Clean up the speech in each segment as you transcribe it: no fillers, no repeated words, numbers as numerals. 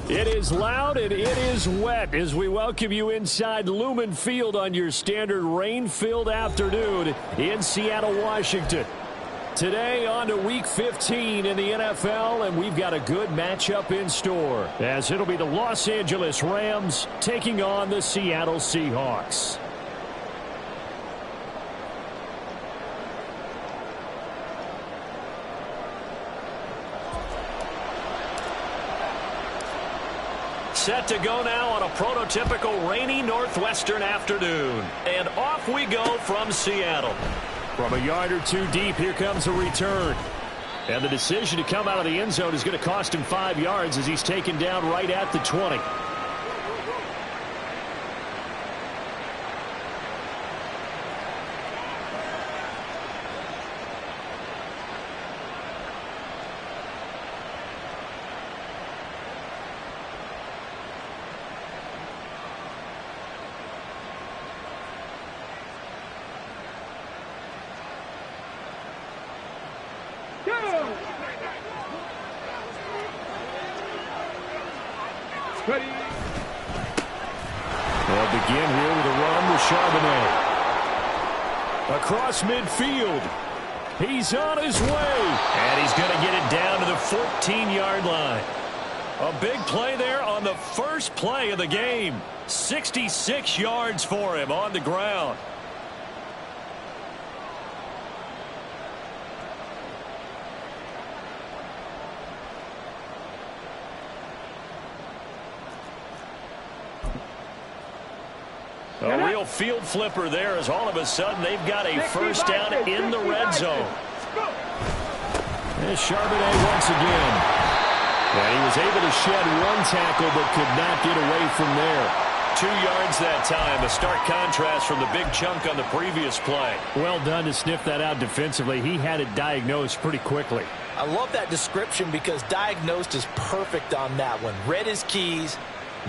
It is loud and it is wet as we welcome you inside Lumen Field on your standard rain-filled afternoon in Seattle, Washington. Today on to Week 15 in the NFL, and we've got a good matchup in store as it'll be the Los Angeles Rams taking on the Seattle Seahawks. Set to go now on a prototypical rainy northwestern afternoon. And off we go from Seattle. From a yard or two deep, here comes a return. And the decision to come out of the end zone is going to cost him 5 yards as he's taken down right at the 20. Ready. They'll begin here with a run with Charbonnet. Across midfield. He's on his way. And he's going to get it down to the 14-yard line. A big play there on the first play of the game. 66 yards for him on the ground. A real field flipper there as all of a sudden they've got a first down in the red zone. There's Charbonnet once again. And he was able to shed one tackle but could not get away from there. 2 yards that time, a stark contrast from the big chunk on the previous play. Well done to sniff that out defensively. He had it diagnosed pretty quickly. I love that description because diagnosed is perfect on that one. Read his keys,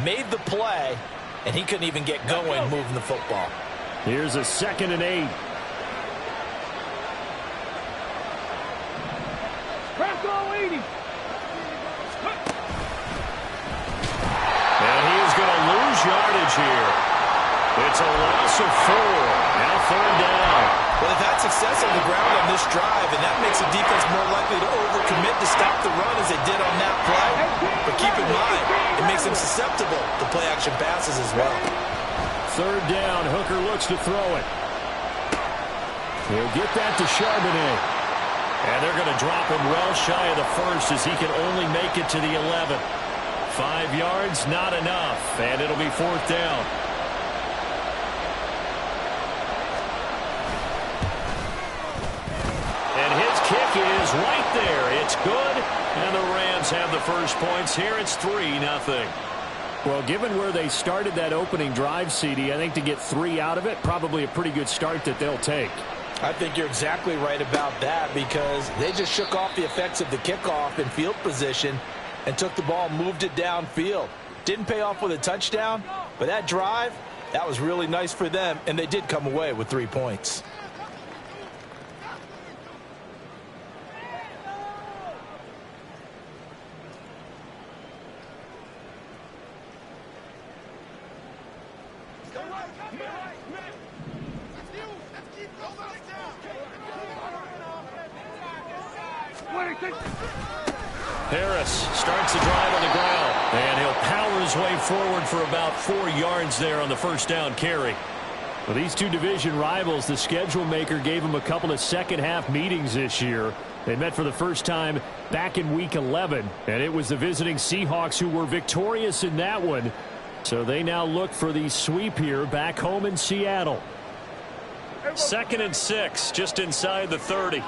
made the play, and he couldn't even get going moving the football. Here's a 2nd and 8. Press all 80. And he is going to lose yardage here. It's a loss of 4. Now 3rd down. Well, they've had success on the ground on this drive, and that makes the defense more likely to overcommit to stop the run as they did on that play. But keep in mind, it makes them susceptible to play-action passes as well. 3rd down. Hooker looks to throw it. He'll get that to Charbonnet. And they're going to drop him well shy of the first as he can only make it to the 11. 5 yards, not enough. And it'll be 4th down. And his kick is right there. It's good. And the Rams have the first points here. It's 3-0. Well, given where they started that opening drive, CD, I think to get 3 out of it, probably a pretty good start that they'll take. I think you're exactly right about that because they just shook off the effects of the kickoff in field position and took the ball and moved it downfield. Didn't pay off with a touchdown, but that drive, that was really nice for them, and they did come away with 3 points. Harris starts the drive on the ground, and he'll power his way forward for about 4 yards there on the first down carry. Well, these two division rivals, the schedule maker gave them a couple of second-half meetings this year. They met for the first time back in Week 11, and it was the visiting Seahawks who were victorious in that one. So they now look for the sweep here back home in Seattle. 2nd and 6, just inside the 30.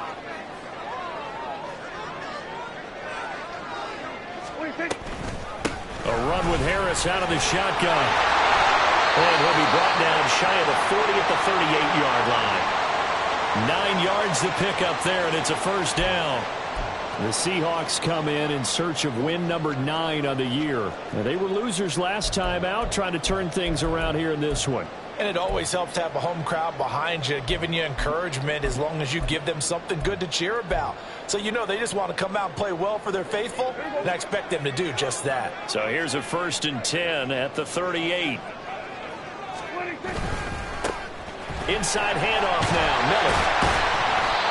A run with Harris out of the shotgun. And he'll be brought down shy of the 40 at the 38-yard line. 9 yards to pick up there, and it's a first down. The Seahawks come in search of win number 9 on the year. Now, they were losers last time out, trying to turn things around here in this one. And it always helps to have a home crowd behind you, giving you encouragement as long as you give them something good to cheer about. So you know they just want to come out and play well for their faithful, and I expect them to do just that. So here's a 1st and 10 at the 38. Inside handoff now, Miller.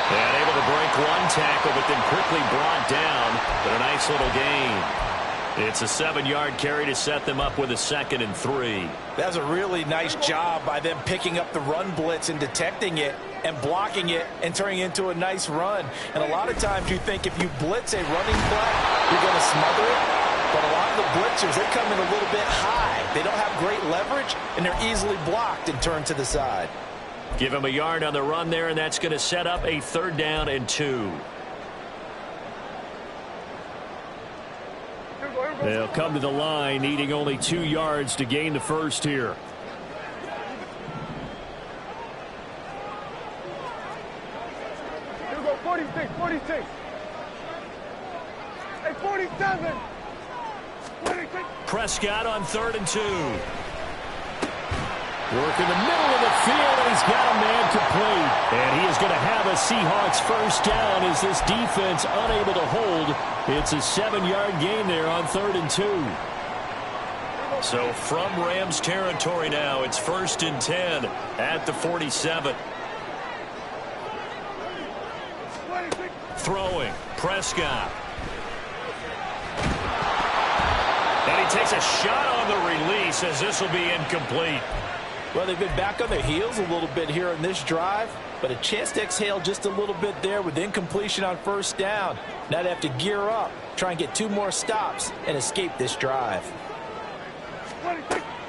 And able to break one tackle, but then quickly brought down. But a nice little gain. It's a 7-yard carry to set them up with a 2nd and 3. That's a really nice job by them picking up the run blitz and detecting it and blocking it and turning it into a nice run. And a lot of times you think if you blitz a running play, you're going to smother it. But a lot of the blitzers, they come in a little bit high. They don't have great leverage, and they're easily blocked and turned to the side. Give him a yard on the run there, and that's going to set up a 3rd down and 2. They'll come to the line, needing only 2 yards to gain the first here. Here we go, 46, 46. Hey, 47. 46. Prescott on 3rd and 2. Work in the middle of the field, and he's got a man complete. And he is going to have a Seahawks 1st down as this defense unable to hold. It's a 7-yard gain there on 3rd and 2. So from Rams territory now, it's 1st and 10 at the 47. Throwing, Prescott. And he takes a shot on the release as this will be incomplete. Well, they've been back on their heels a little bit here in this drive, but a chance to exhale just a little bit there with incompletion on 1st down. Now they have to gear up, try and get 2 more stops, and escape this drive.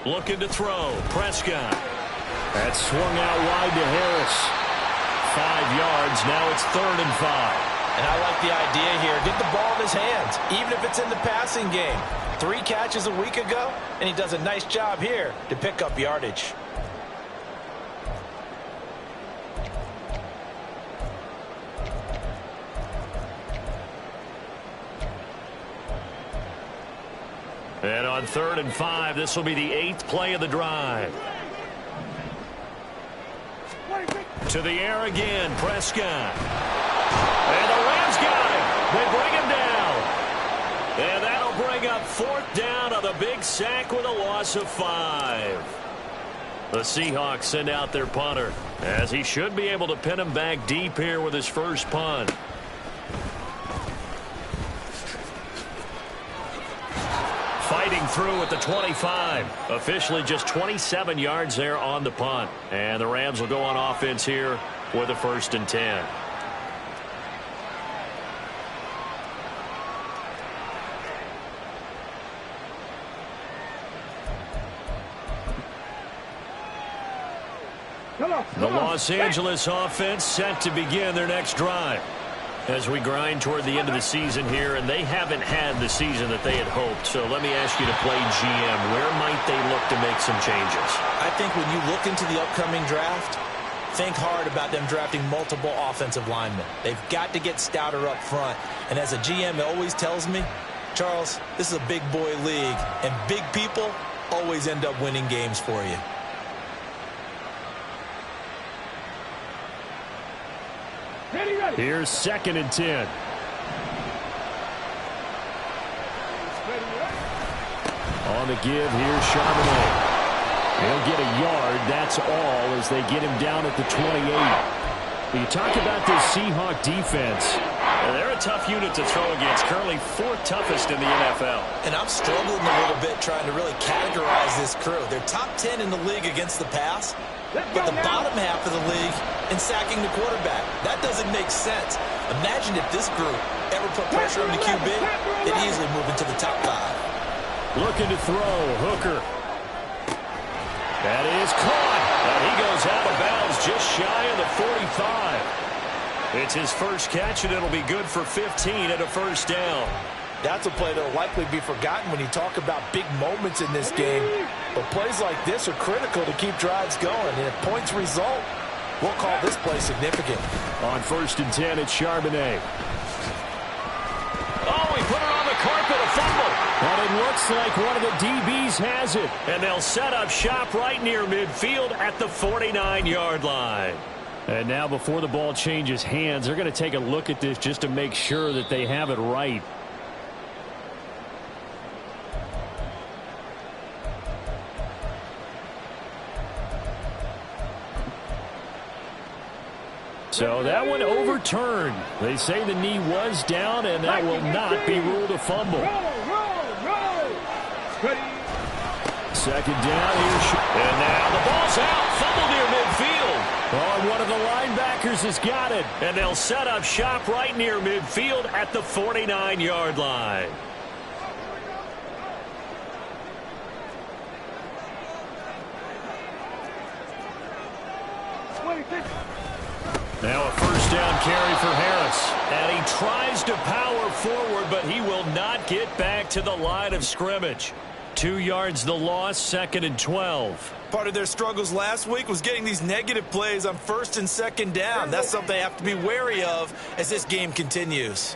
Looking to throw, Prescott. That swung out wide to Harris. 5 yards, now it's 3rd and 5. And I like the idea here. Get the ball in his hands, even if it's in the passing game. 3 catches a week ago, and he does a nice job here to pick up yardage. And on 3rd and 5, this will be the 8th play of the drive. To the air again, Prescott. And the Rams got him. They bring him down. And that'll bring up 4th down on the big sack with a loss of 5. The Seahawks send out their punter, as he should be able to pin him back deep here with his first punt. Fighting through at the 25. Officially just 27 yards there on the punt. And the Rams will go on offense here with a 1st and 10. The Los Angeles offense set to begin their next drive as we grind toward the end of the season here, and they haven't had the season that they had hoped. So let me ask you to play GM. Where might they look to make some changes? I think when you look into the upcoming draft, think hard about them drafting multiple offensive linemen. They've got to get stouter up front. And as a GM, it always tells me, Charles, this is a big boy league, and big people always end up winning games for you. Here's 2nd and 10. On the give, here's Charbonnet. He'll get a yard, that's all, as they get him down at the 28. You talk about this Seahawk defense. They're a tough unit to throw against, currently 4th toughest in the NFL. And I'm struggling a little bit trying to really categorize this crew. They're top 10 in the league against the pass, but the bottom half of the league in sacking the quarterback. That doesn't make sense. Imagine if this group ever put pressure on the QB, they'd easily move into the top 5. Looking to throw, Hooker. That is caught, and he goes out of bounds just shy of the 45. It's his first catch, and it'll be good for 15 at a 1st down. That's a play that will likely be forgotten when you talk about big moments in this game. But plays like this are critical to keep drives going. And if points result, we'll call this play significant. On 1st and 10, it's Charbonnet. Oh, he put it on the carpet, a fumble. And it looks like one of the DBs has it. And they'll set up shop right near midfield at the 49-yard line. And now before the ball changes hands, they're going to take a look at this just to make sure that they have it right. So that one overturned. They say the knee was down, and that will not be ruled a fumble. Second down here. And now the ball's out. Fumble near midfield. Oh, one of the linebackers has got it. And they'll set up shop right near midfield at the 49-yard line. Now a first down carry for Harris. And he tries to power forward, but he will not get back to the line of scrimmage. 2 yards the loss, 2nd and 12. Part of their struggles last week was getting these negative plays on 1st and 2nd down. That's something they have to be wary of as this game continues.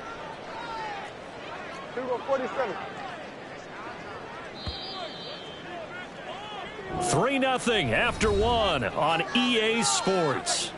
47. 3-0 after 1 on EA Sports.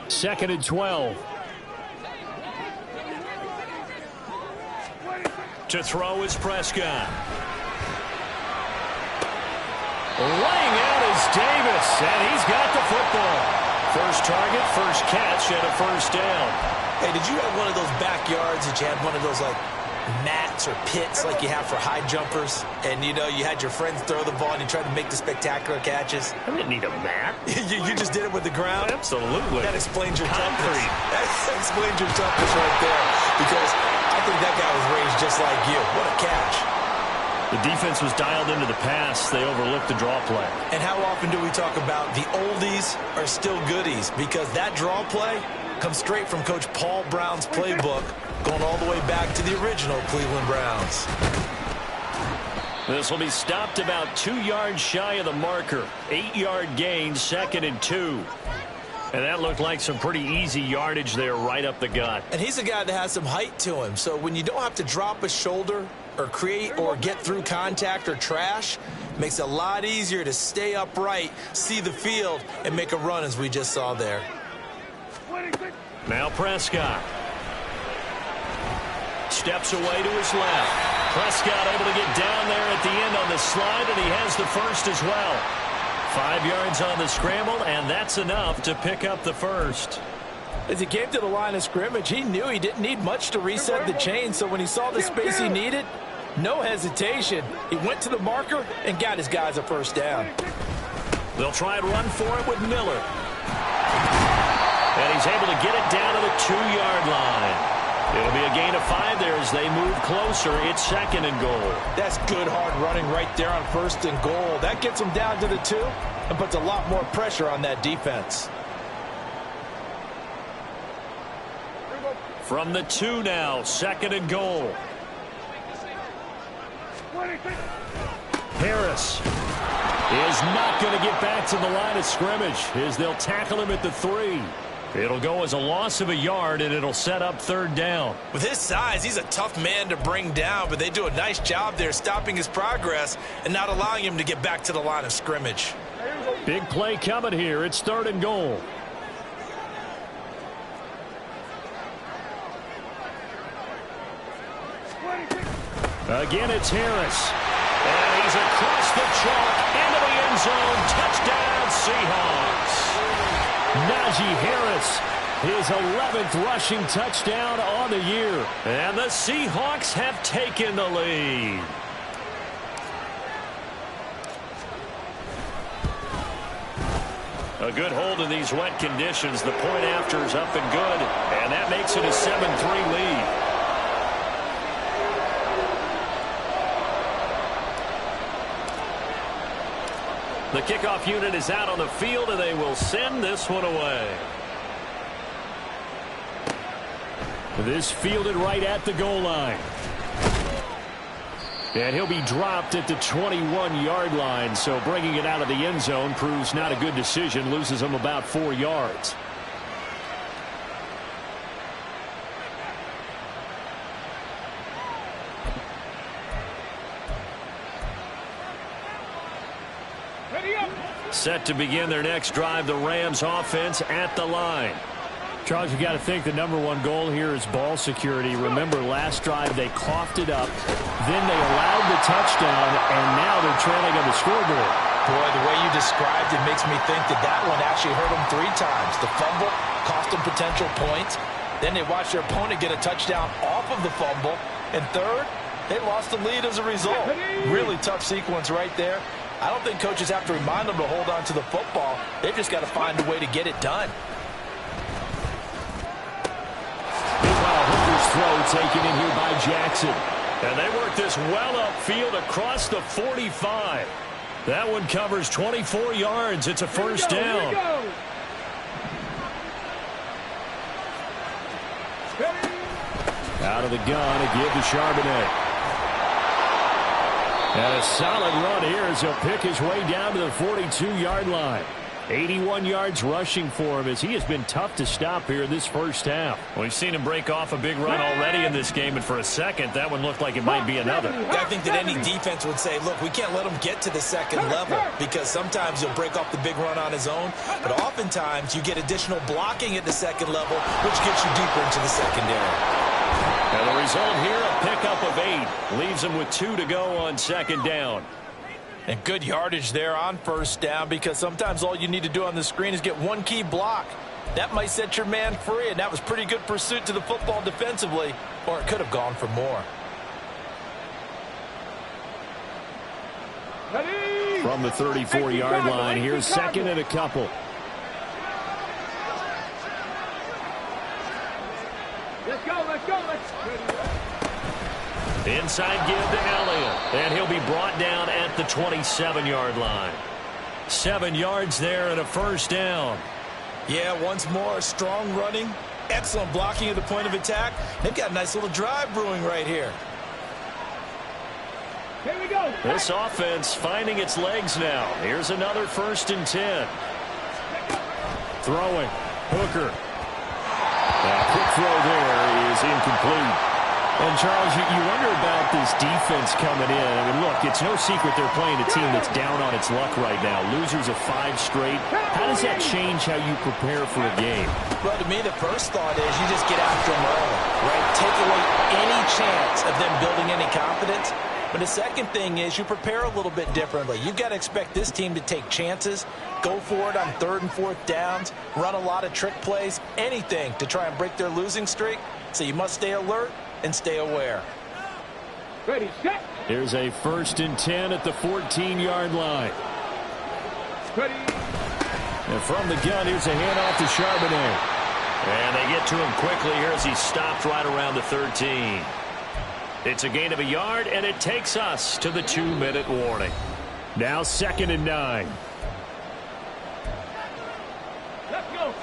Second and 12. To throw is Prescott. Laying out is Davis, and he's got the football. First target, first catch, and a first down. Hey, did you have one of those backyards that you had one of those, like, mats or pits like you have for high jumpers? And, you know, you had your friends throw the ball and you tried to make the spectacular catches? I didn't need a mat. you just did it with the ground? Absolutely. That explains your toughness. That explains your toughness right there. Because I think that guy was raised just like you. What a catch. The defense was dialed into the pass. They overlooked the draw play. And how often do we talk about the oldies are still goodies? Because that draw play comes straight from Coach Paul Brown's playbook, going all the way back to the original Cleveland Browns. This will be stopped about 2 yards shy of the marker. 8-yard gain, 2nd and 2. And that looked like some pretty easy yardage there right up the gut. And he's a guy that has some height to him. So when you don't have to drop a shoulder or create or get through contact or trash, makes it a lot easier to stay upright, see the field, and make a run as we just saw there. Now Prescott. Steps away to his left. Prescott able to get down there at the end on the slide, and he has the first as well. 5 yards on the scramble, and that's enough to pick up the first. As he came to the line of scrimmage, he knew he didn't need much to reset the chain, so when he saw the space he needed, no hesitation. He went to the marker and got his guys a first down. They'll try and run for it with Miller. And he's able to get it down to the 2-yard line. It'll be a gain of 5 there as they move closer. It's 2nd and goal. That's good hard running right there on 1st and goal. That gets them down to the 2 and puts a lot more pressure on that defense. From the 2 now, 2nd and goal. Harris is not going to get back to the line of scrimmage as they'll tackle him at the 3. It'll go as a loss of a yard, and it'll set up 3rd down. With his size, he's a tough man to bring down, but they do a nice job there stopping his progress and not allowing him to get back to the line of scrimmage. Big play coming here. It's 3rd and goal. Again, it's Harris. And he's across the chalk into the end zone. Touchdown, Seahawks. Najee Harris, his 11th rushing touchdown on the year. And the Seahawks have taken the lead. A good hold in these wet conditions. The point after is up and good. And that makes it a 7-3 lead. The kickoff unit is out on the field, and they will send this one away. This fielded right at the goal line. And he'll be dropped at the 21-yard line, so bringing it out of the end zone proves not a good decision, loses him about 4 yards. Set to begin their next drive, the Rams offense at the line. Charles, you got to think the #1 goal here is ball security. Remember, last drive they coughed it up, then they allowed the touchdown, and now they're trailing on the scoreboard. Boy, the way you described it makes me think that one actually hurt them 3 times. The fumble cost them potential points. Then they watched their opponent get a touchdown off of the fumble. And third, they lost the lead as a result. Really tough sequence right there. I don't think coaches have to remind them to hold on to the football. They've just got to find a way to get it done. Meanwhile, Hooker's throw taken in here by Jackson. And they work this well upfield across the 45. That one covers 24 yards. It's a first down. Out of the gun, a give to Charbonnet. And a solid run here as he'll pick his way down to the 42-yard line. 81 yards rushing for him as he has been tough to stop here in this first half. We've seen him break off a big run already in this game, and for a second, that one looked like it might be another. I think that any defense would say, look, we can't let him get to the second level because sometimes he'll break off the big run on his own, but oftentimes you get additional blocking at the second level, which gets you deeper into the secondary. And the result here, a pickup of 8. Leaves him with 2 to go on second down. And good yardage there on first down because sometimes all you need to do on the screen is get one key block. That might set your man free, and that was pretty good pursuit to the football defensively, or it could have gone for more. From the 34-yard line, here's second and a couple. Let's go, let's go, let's go. Inside give to Elliott, and he'll be brought down at the 27-yard line. 7 yards there and a first down. Yeah, once more, strong running, excellent blocking at the point of attack. They've got a nice little drive brewing right here. Here we go. This offense finding its legs now. Here's another 1st and 10. Throwing. Hooker. That quick throw there is incomplete. And, Charles, you wonder about this defense coming in. I mean, look, it's no secret they're playing a team that's down on its luck right now. Losers of 5 straight. How does that change how you prepare for a game? Well, to me, the first thought is you just get after them early, right? Take away any chance of them building any confidence. But the second thing is you prepare a little bit differently. You've got to expect this team to take chances, go for it on 3rd and 4th downs, run a lot of trick plays, anything to try and break their losing streak. So you must stay alert and stay aware. Ready, set. Here's a 1st and 10 at the 14-yard line. Ready. And from the gun, here's a handoff to Charbonnet. And they get to him quickly here as he stopped right around the 13. It's a gain of 1 yard, and it takes us to the 2-minute warning. Now 2nd and 9. Let's go.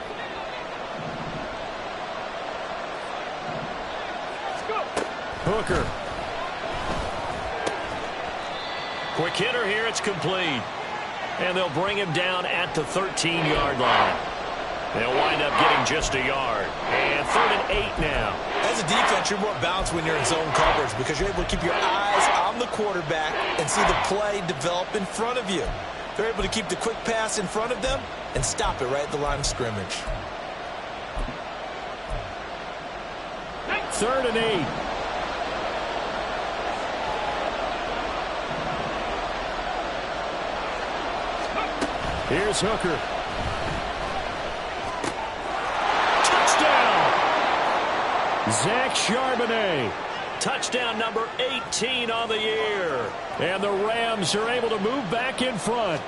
Hooker. Quick hitter here. It's complete. And they'll bring him down at the 13-yard line. They'll wind up getting just 1 yard. And 3rd and 8 now. As a defense, you're more balanced when you're in zone coverage because you're able to keep your eyes on the quarterback and see the play develop in front of you. They're able to keep the quick pass in front of them and stop it right at the line of scrimmage. 3rd and 8. Here's Hooker. Touchdown! Zach Charbonnet. Touchdown number 18 on the year. And the Rams are able to move back in front.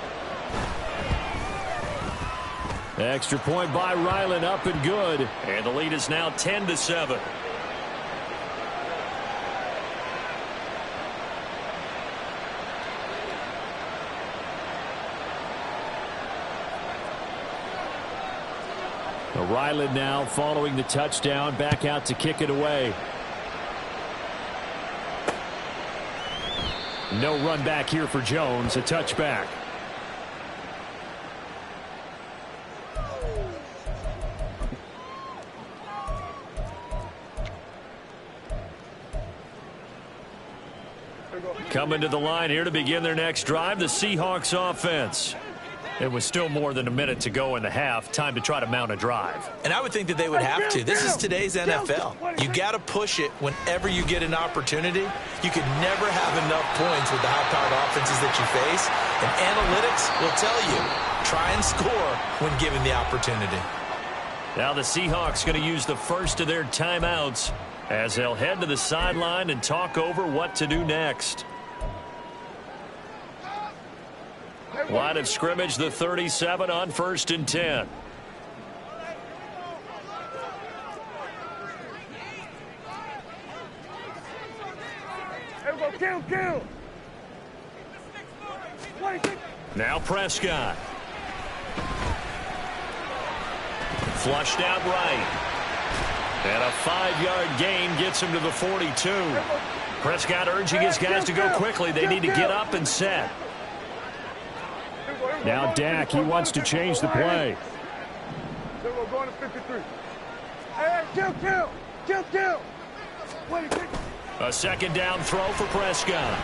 Extra point by Ryland, up and good. And the lead is now 10-7. Ryland now following the touchdown, back out to kick it away. No run back here for Jones, a touchback. Coming to the line here to begin their next drive, the Seahawks offense. It was still more than a minute to go in the half. Time to try to mount a drive. And I would think that they would have to. This is today's NFL. You got to push it whenever you get an opportunity. You could never have enough points with the high-powered offenses that you face. And analytics will tell you, try and score when given the opportunity. Now the Seahawks going to use the first of their timeouts as they'll head to the sideline and talk over what to do next. Line of scrimmage, the 37 on 1st and 10. Kill. Now Prescott. Flushed out right. And a 5-yard gain gets him to the 42. Prescott urging his guys to go quickly. They need to get up and set. Now Dak, he wants to change the play. Going to 53. Hey, kill. A second down throw for Prescott.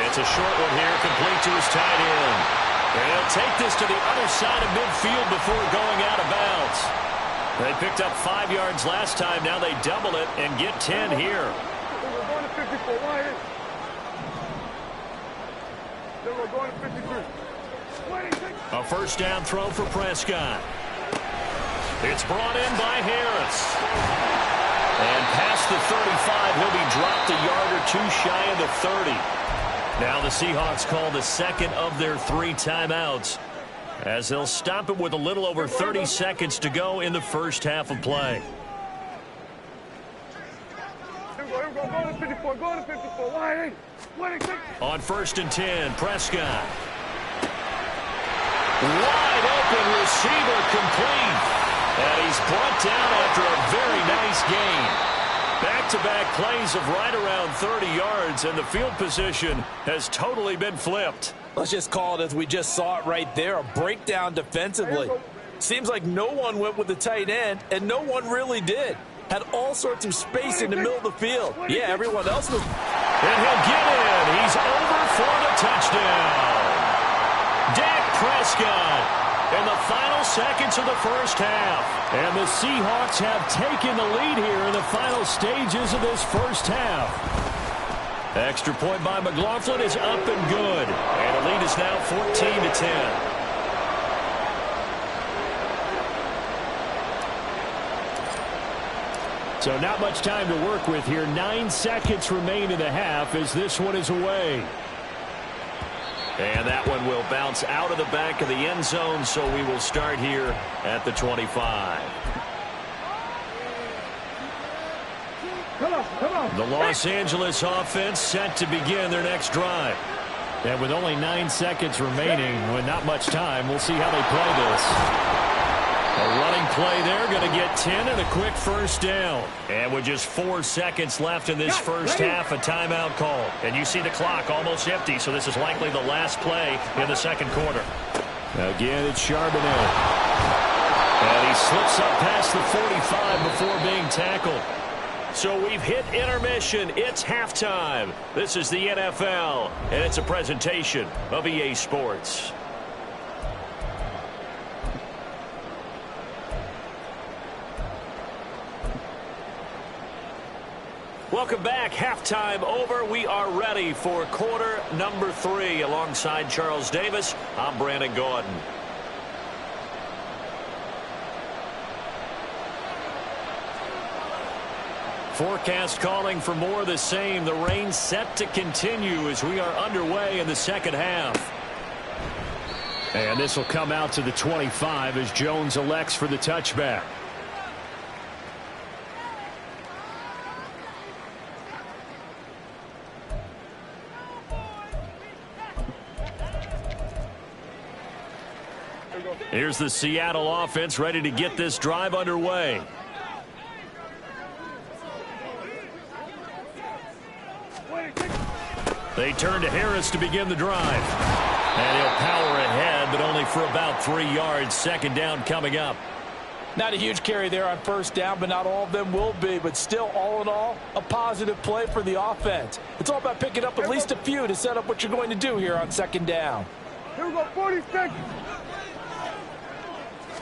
It's a short one here, complete to his tight end. And he'll take this to the other side of midfield before going out of bounds. They picked up 5 yards last time. Now they double it and get 10 here. We're going to 54. We're going to 53. A first down throw for Prescott. It's brought in by Harris. And past the 35, he'll be dropped a yard or two shy of the 30. Now the Seahawks call the second of their 3 timeouts as they'll stop it with a little over 30 seconds to go in the first half of play. On 1st and 10, Prescott. Wide open receiver complete. And he's brought down after a very nice gain. Back-to-back plays of right around 30 yards, and the field position has totally been flipped. Let's just call it as we just saw it right there, a breakdown defensively. Seems like no one went with the tight end, and no one really did. Had all sorts of space in the middle of the field. Yeah, everyone else was. And he'll get in. He's over for the touchdown. Dak Prescott in the final seconds of the first half. And the Seahawks have taken the lead here in the final stages of this first half. Extra point by McLaughlin is up and good. And the lead is now 14-10. So not much time to work with here. 9 seconds remain in the half as this one is away. And that one will bounce out of the back of the end zone, so we will start here at the 25. Come on. The Los Angeles offense set to begin their next drive. And with only 9 seconds remaining, with not much time, we'll see how they play this. A running play there, going to get 10 and a quick first down. And with just 4 seconds left in this first half, a timeout call. And you see the clock almost empty, so this is likely the last play in the second quarter. Again, it's Charbonnet. And he slips up past the 45 before being tackled. So we've hit intermission. It's halftime. This is the NFL, and it's a presentation of EA Sports. Welcome back. Halftime over. We are ready for quarter number 3. Alongside Charles Davis, I'm Brandon Gordon. Forecast calling for more of the same. The rain set to continue as we are underway in the second half. And this will come out to the 25 as Jones elects for the touchback. Here's the Seattle offense ready to get this drive underway. They turn to Harris to begin the drive. And he'll power ahead, but only for about 3 yards. Second down coming up. Not a huge carry there on first down, but not all of them will be. But still, all in all, a positive play for the offense. It's all about picking up at least a few to set up what you're going to do here on second down. Here we go, 40 seconds.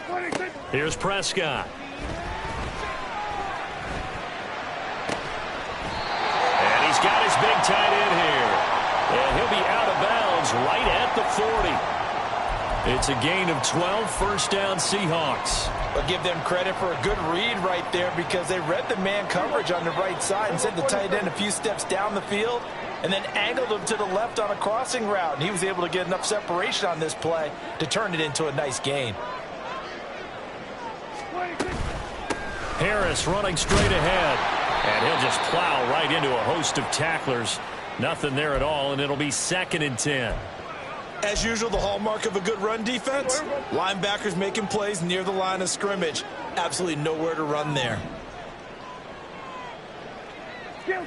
20 seconds. Here's Prescott. And he's got his big tight end here. And he'll be out of bounds right at the 40. It's a gain of 12, first down Seahawks. But give them credit for a good read right there because they read the man coverage on the right side and sent the tight end a few steps down the field and then angled him to the left on a crossing route. And he was able to get enough separation on this play to turn it into a nice gain. Harris running straight ahead. And he'll just plow right into a host of tacklers. Nothing there at all, and it'll be 2nd and 10. As usual, the hallmark of a good run defense, linebackers making plays near the line of scrimmage. Absolutely nowhere to run there. Kill.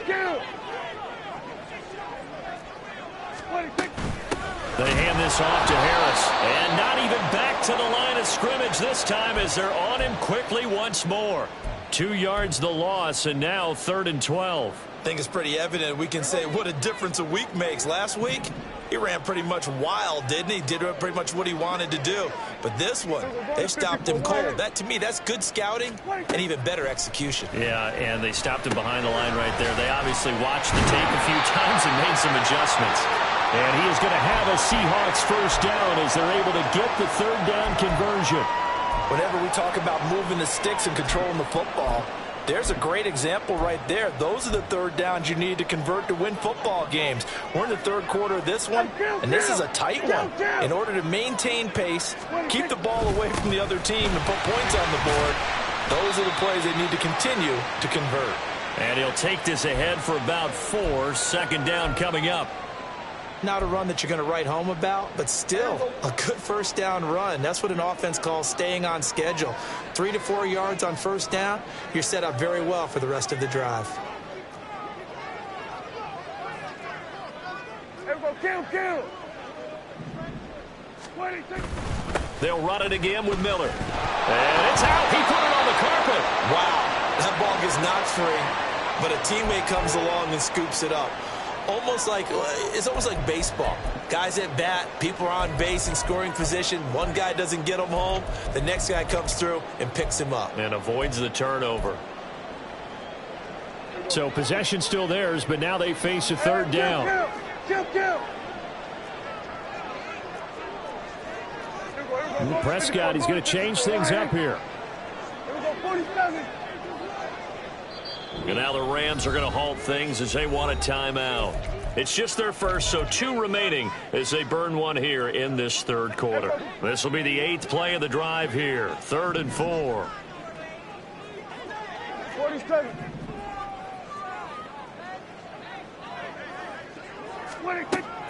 They hand this off to Harris. And not even back to the line of scrimmage this time as they're on him quickly once more. 2 yards the loss, and now 3rd and 12. I think it's pretty evident we can say what a difference a week makes. Last week, he ran pretty much wild, didn't he? Did pretty much what he wanted to do. But this one, they've stopped him cold. That, to me, that's good scouting and even better execution. Yeah, and they stopped him behind the line right there. They obviously watched the tape a few times and made some adjustments. And he is going to have a Seahawks first down as they're able to get the 3rd down conversion. Whenever we talk about moving the sticks and controlling the football, there's a great example right there. Those are the 3rd downs you need to convert to win football games. We're in the 3rd quarter of this one, and this is a tight one. In order to maintain pace, keep the ball away from the other team, and put points on the board, those are the plays they need to continue to convert. And he'll take this ahead for about 4. 2nd down coming up. Not a run that you're going to write home about, but still a good first down run. That's what an offense calls staying on schedule. 3 to 4 yards on first down, you're set up very well for the rest of the drive. Kill. They'll run it again with Miller. And it's out. He put it on the carpet. Wow, that ball gets knocked free, but a teammate comes along and scoops it up. It's almost like baseball. Guys at bat, people are on base in scoring position. One guy doesn't get him home. The next guy comes through and picks him up. And avoids the turnover. So possession still theirs, but now they face a 3rd down. Kill. Prescott, he's going to change things up here. Here we go, 47. And now the Rams are going to halt things as they want a timeout. It's just their first, so 2 remaining as they burn one here in this 3rd quarter. This will be the 8th play of the drive here. 3rd and 4. 47.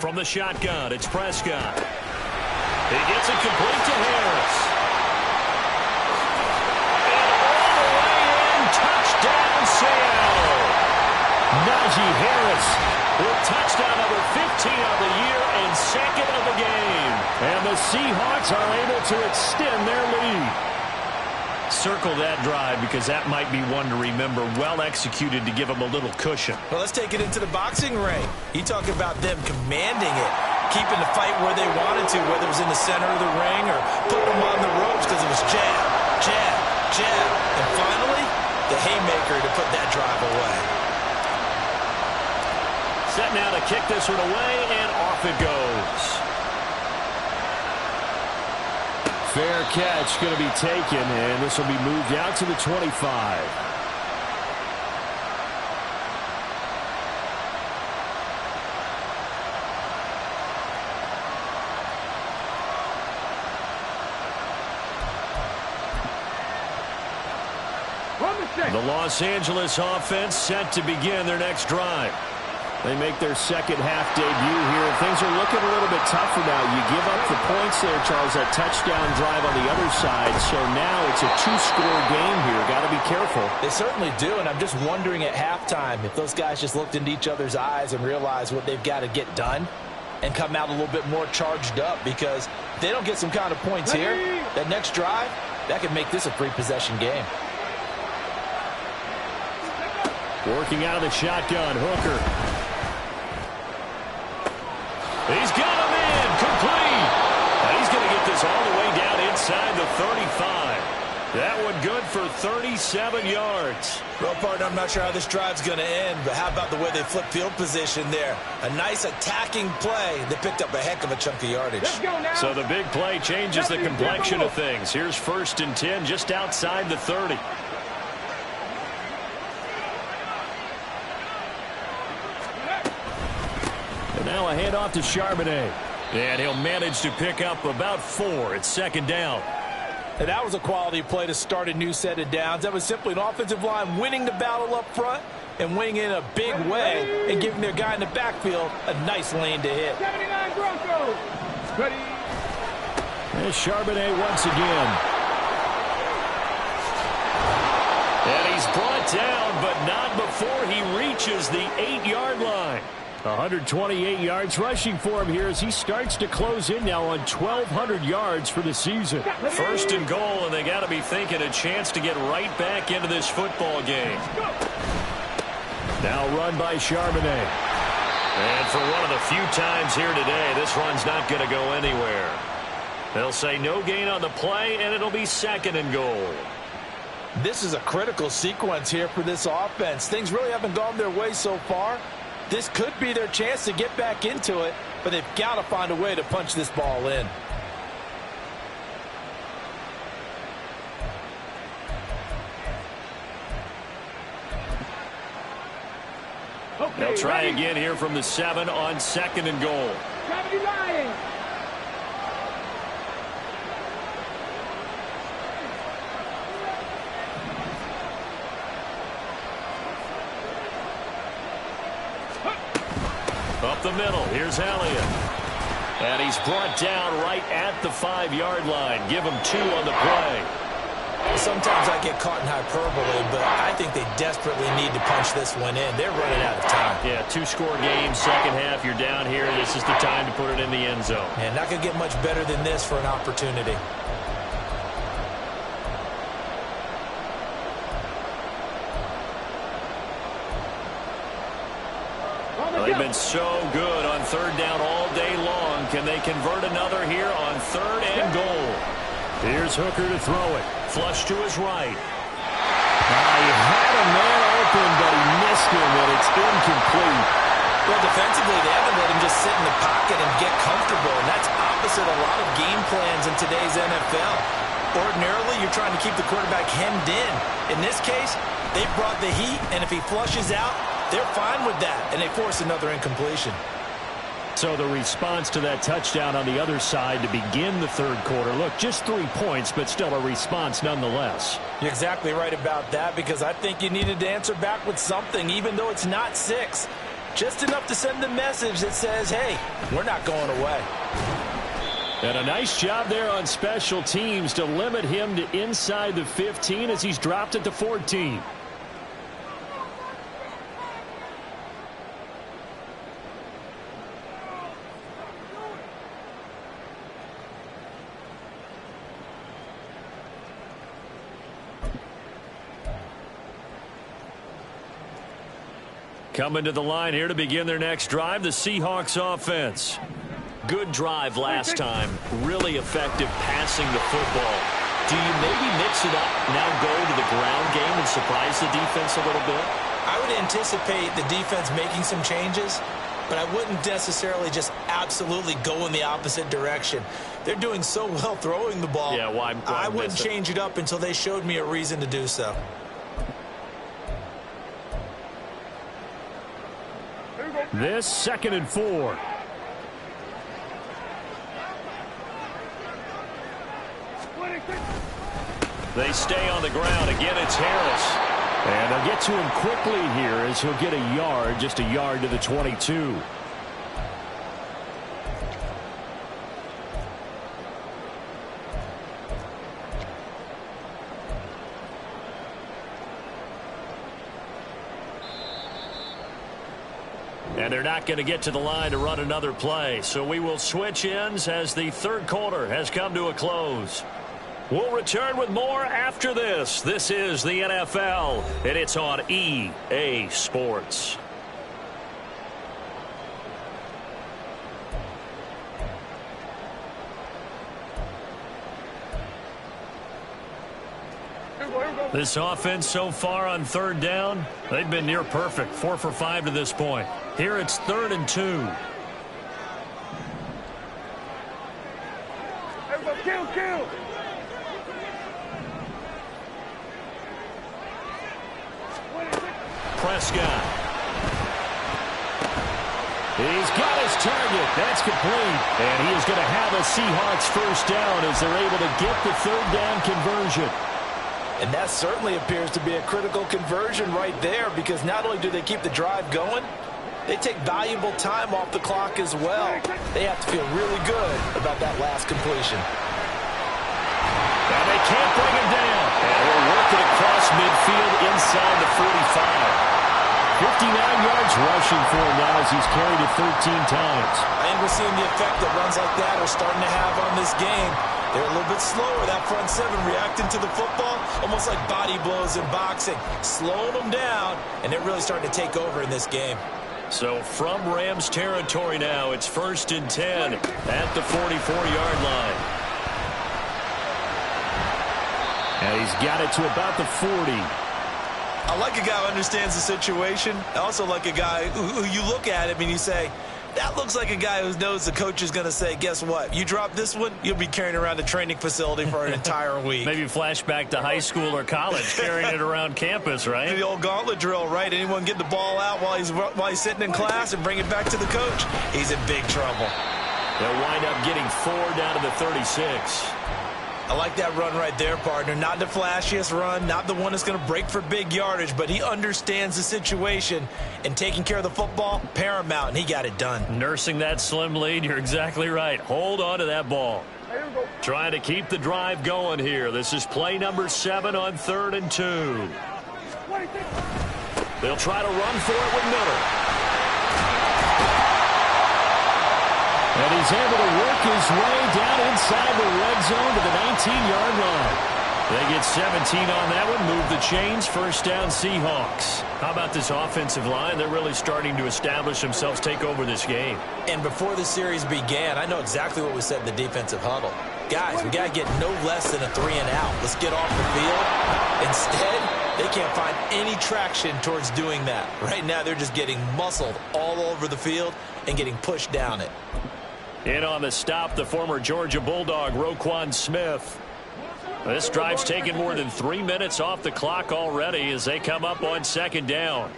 From the shotgun, it's Prescott. He gets it complete to Harris. And all the way in, touchdown Seattle. Najee Harris with touchdown number 15 of the year and 2nd of the game. And the Seahawks are able to extend their lead. Circle that drive because that might be one to remember. Well executed to give them a little cushion. Well, let's take it into the boxing ring. You talk about them commanding it, keeping the fight where they wanted to, whether it was in the center of the ring or putting them on the ropes because it was jab. And finally, the haymaker to put that drive away. Set now to kick this one away, and off it goes. Fair catch going to be taken, and this will be moved out to the 25. The Los Angeles offense set to begin their next drive. They make their second half debut here. Things are looking a little bit tougher now. You give up the points there, Charles, that touchdown drive on the other side. So now it's a two-score game here. Got to be careful. They certainly do, and I'm just wondering at halftime if those guys just looked into each other's eyes and realized what they've got to get done and come out a little bit more charged up, because if they don't get some kind of points here, that next drive, that could make this a free-possession game. Working out of the shotgun, Hooker. He's got him in, complete. And he's going to get this all the way down inside the 35. That one good for 37 yards. Well, partner, I'm not sure how this drive's going to end, but how about the way they flip field position there? A nice attacking play that picked up a heck of a chunk of yardage. So the big play changes the complexion of things. Here's 1st and 10 just outside the 30. And now a handoff to Charbonnet. And he'll manage to pick up about 4. It's 2nd down. And that was a quality play to start a new set of downs. That was simply an offensive line winning the battle up front and winning in a big way and giving their guy in the backfield a nice lane to hit. 79 Broncos. Ready. And Charbonnet once again. And he's brought down, but not before he reaches the 8-yard line. 128 yards rushing for him here as he starts to close in now on 1,200 yards for the season. 1st and goal, and they got to be thinking a chance to get right back into this football game. Now run by Charbonnet. And for one of the few times here today, this run's not going to go anywhere. They'll say no gain on the play, and it'll be 2nd and goal. This is a critical sequence here for this offense. Things really haven't gone their way so far. This could be their chance to get back into it, but they've got to find a way to punch this ball in. They'll try again here from the 7 on 2nd and goal. Gravity Lions. Up the middle, here's Elliott. And he's brought down right at the 5-yard line. Give him 2 on the play. Sometimes I get caught in hyperbole, but I think they desperately need to punch this one in. They're running out of time. Yeah, 2-score game, second half, you're down here. This is the time to put it in the end zone. And not going to get much better than this for an opportunity. They've been so good on 3rd down all day long. Can they convert another here on 3rd and goal? Here's Hooker to throw it. Flush to his right. He had a man open, but he missed him, and it's incomplete. Well, defensively, they haven't let him just sit in the pocket and get comfortable, and that's opposite a lot of game plans in today's NFL. Ordinarily, you're trying to keep the quarterback hemmed in. In this case, they brought the heat, and if he flushes out, they're fine with that, and they force another incompletion. So the response to that touchdown on the other side to begin the 3rd quarter. Look, just 3 points, but still a response nonetheless. You're exactly right about that, because I think you needed to answer back with something, even though it's not 6. Just enough to send the message that says, hey, we're not going away. And a nice job there on special teams to limit him to inside the 15 as he's dropped it to 14. Coming to the line here to begin their next drive, the Seahawks offense. Good drive last time. Really effective passing the football. Do you maybe mix it up, now go to the ground game and surprise the defense a little bit? I would anticipate the defense making some changes, but I wouldn't necessarily just absolutely go in the opposite direction. They're doing so well throwing the ball. Yeah, why I wouldn't change it up until they showed me a reason to do so. This 2nd and 4. They stay on the ground. Again, it's Harris. And they'll get to him quickly here as he'll get a yard, just a yard to the 22. And they're not going to get to the line to run another play. So we will switch ends as the third quarter has come to a close. We'll return with more after this. This is the NFL, and it's on EA Sports. This offense so far on third down, they've been near perfect. 4 for 5 to this point. Here it's 3rd and 2. Kill. Prescott. He's got his target. That's complete. And he is going to have a Seahawks first down as they're able to get the third down conversion. And that certainly appears to be a critical conversion right there, because not only do they keep the drive going, they take valuable time off the clock as well. They have to feel really good about that last completion. And they can't bring him down. And we're working across midfield inside the 45. 59 yards rushing for him now as he's carried it 13 times. And we're seeing the effect that runs like that are starting to have on this game. They're a little bit slower, that front seven, reacting to the football, almost like body blows in boxing, slowing them down, and they're really starting to take over in this game. So from Rams territory now, it's 1st and 10 at the 44-yard line. And he's got it to about the 40. I like a guy who understands the situation. I also like a guy who you look at him and you say, that looks like a guy who knows the coach is going to say, guess what? You drop this one, you'll be carrying around the training facility for an entire week. Maybe flashback to high school or college, carrying it around campus, right? The old gauntlet drill, right? Anyone get the ball out while he's sitting in class and bring it back to the coach? He's in big trouble. They'll wind up getting 4 down to the 36. I like that run right there, partner. Not the flashiest run, not the one that's going to break for big yardage, but he understands the situation, and taking care of the football, paramount, and he got it done. Nursing that slim lead, you're exactly right. Hold on to that ball. Trying to keep the drive going here. This is play number 7 on 3rd and 2. They'll try to run for it with Miller. And he's able to work his way down inside the red zone to the 19-yard line. They get 17 on that one, move the chains, first down Seahawks. How about this offensive line? They're really starting to establish themselves, take over this game. And before the series began, I know exactly what we said in the defensive huddle. Guys, we got to get no less than a 3 and out. Let's get off the field. Instead, they can't find any traction towards doing that. Right now, they're just getting muscled all over the field and getting pushed down it. In on the stop, the former Georgia Bulldog, Roquan Smith. This drive's taken more than 3 minutes off the clock already as they come up on 2nd down.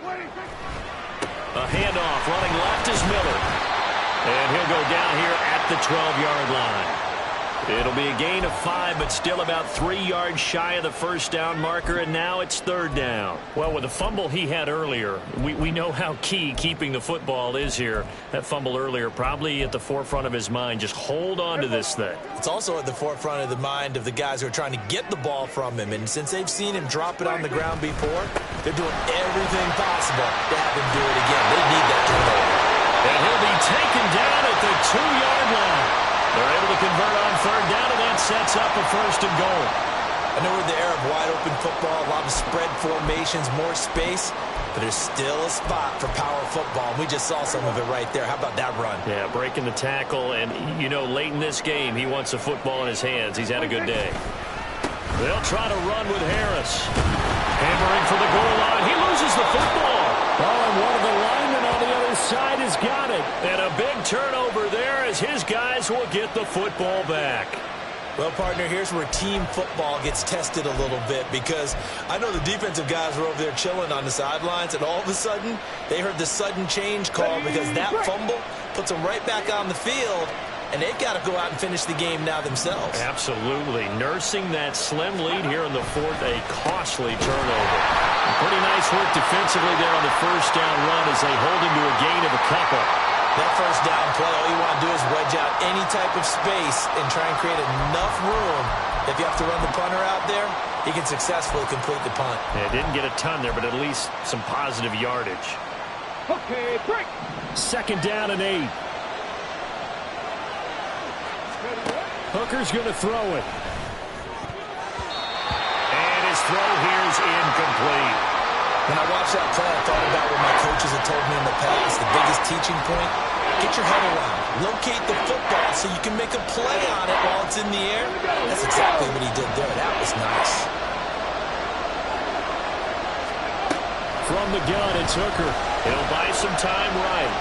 A handoff, running left is Miller. And he'll go down here at the 12-yard line. It'll be a gain of 5, but still about 3 yards shy of the first down marker, and now it's 3rd down. Well, with the fumble he had earlier, we know how key keeping the football is here. That fumble earlier probably at the forefront of his mind. Just hold on to this thing. It's also at the forefront of the mind of the guys who are trying to get the ball from him, and since they've seen him drop it on the ground before, they're doing everything possible to have him do it again. They need that turnover. And he'll be taken down at the 2-yard line. They're able to convert on 3rd down, and that sets up a 1st and goal. I know we're in the era of wide-open football, a lot of spread formations, more space, but there's still a spot for power football. We just saw some of it right there. How about that run? Yeah, breaking the tackle, and, you know, late in this game, he wants the football in his hands. He's had a good day. They'll try to run with Harris. Hammering for the goal line. He loses the football. Oh, and one of the linemen on the other side has got it. And a big turnover there as his guys will get the football back. Well, partner, here's where team football gets tested a little bit, because I know the defensive guys were over there chilling on the sidelines, and all of a sudden, they heard the sudden change call because that fumble puts them right back on the field, and they've got to go out and finish the game now themselves. Absolutely. Nursing that slim lead here in the fourth, a costly turnover. Pretty nice work defensively there on the first down run as they hold into a gain of a couple. That first down play, all you want to do is wedge out any type of space and try and create enough room. If you have to run the punter out there, he can successfully complete the punt. Yeah, didn't get a ton there, but at least some positive yardage. Okay, break. Second down and 8. Hooker's going to throw it. And his throw here is incomplete. When I watched that play, I thought about what my coaches had told me in the past. The biggest teaching point, get your head around. Locate the football so you can make a play on it while it's in the air. That's exactly what he did there. That was nice. From the gun, it's Hooker. He'll buy some time right.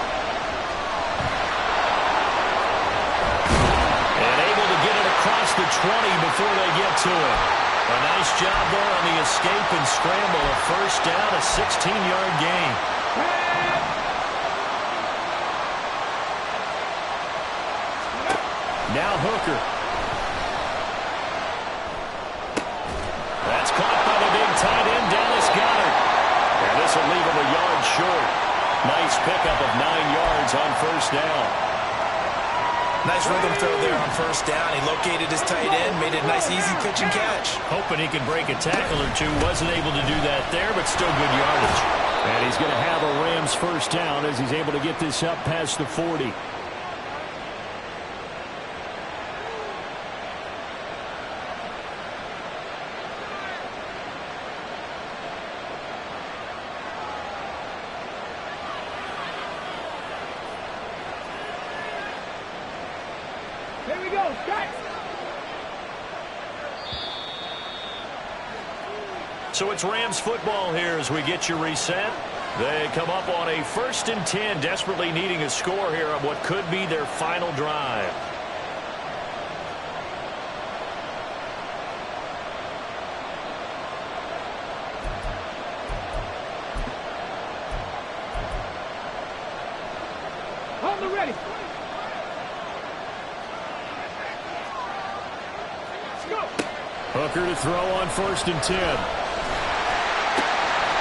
And able to get it across the 20 before they get to it. A nice job there on the escape and scramble. A first down, a 16-yard gain. Now Hooker. That's caught by the big tight end, Dallas Goedert. And this will leave him a yard short. Nice pickup of 9 yards on first down. Nice rhythm throw there on first down. He located his tight end, made it a nice, easy pitch and catch. Hoping he could break a tackle or two. Wasn't able to do that there, but still good yardage. And he's going to have a Rams first down as he's able to get this up past the 40. Here we go, strike. So it's Rams football here as we get you reset. They come up on a 1st and 10, desperately needing a score here on what could be their final drive. On the ready. Let's go. Hooker to throw on 1st and 10.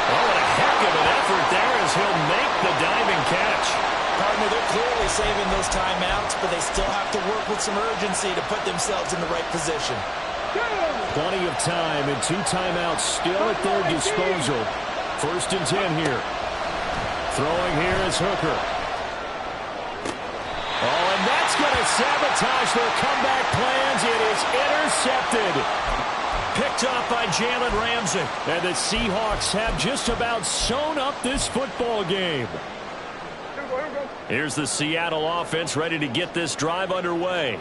Oh, and a heck of an effort there as he'll make the diving catch. Partner, they're clearly saving those timeouts, but they still have to work with some urgency to put themselves in the right position. Plenty of time and 2 timeouts still at their disposal. 1st and 10 here. Throwing here is Hooker. Oh, and that's going to sabotage their comeback plans. It is intercepted. Picked up by Jalen Ramsey. And the Seahawks have just about sewn up this football game. Here's the Seattle offense ready to get this drive underway.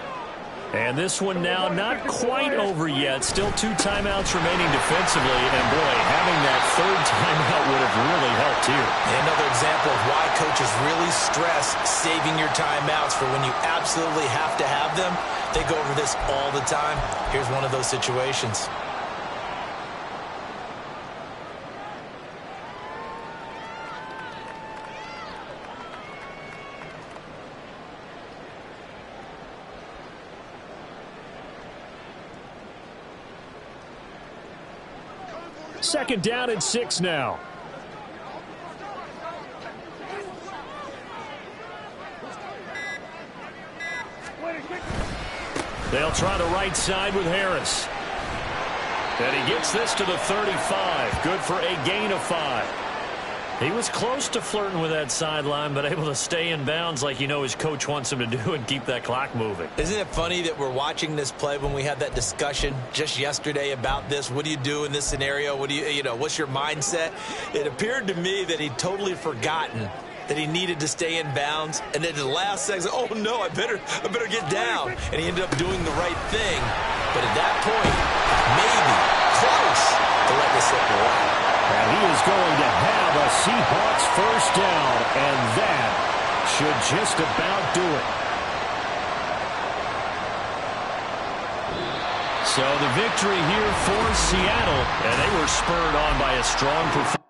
And this one now not quite over yet. Still 2 timeouts remaining defensively. And, boy, having that 3rd timeout would have really helped here. Another example of why coaches really stress saving your timeouts for when you absolutely have to have them. They go over this all the time. Here's one of those situations. Second down and 6 now. They'll try the right side with Harris. And he gets this to the 35. Good for a gain of 5. He was close to flirting with that sideline, but able to stay in bounds like his coach wants him to do and keep that clock moving. Isn't it funny that we're watching this play when we had that discussion just yesterday about this? What do you do in this scenario? What do what's your mindset? It appeared to me that he'd totally forgotten that he needed to stay in bounds, and then at the last second, oh no, I better get down. And he ended up doing the right thing. But at that point, maybe close to let this slip away. And he is going to have a Seahawks first down, and that should just about do it. So the victory here for Seattle, and they were spurred on by a strong performance.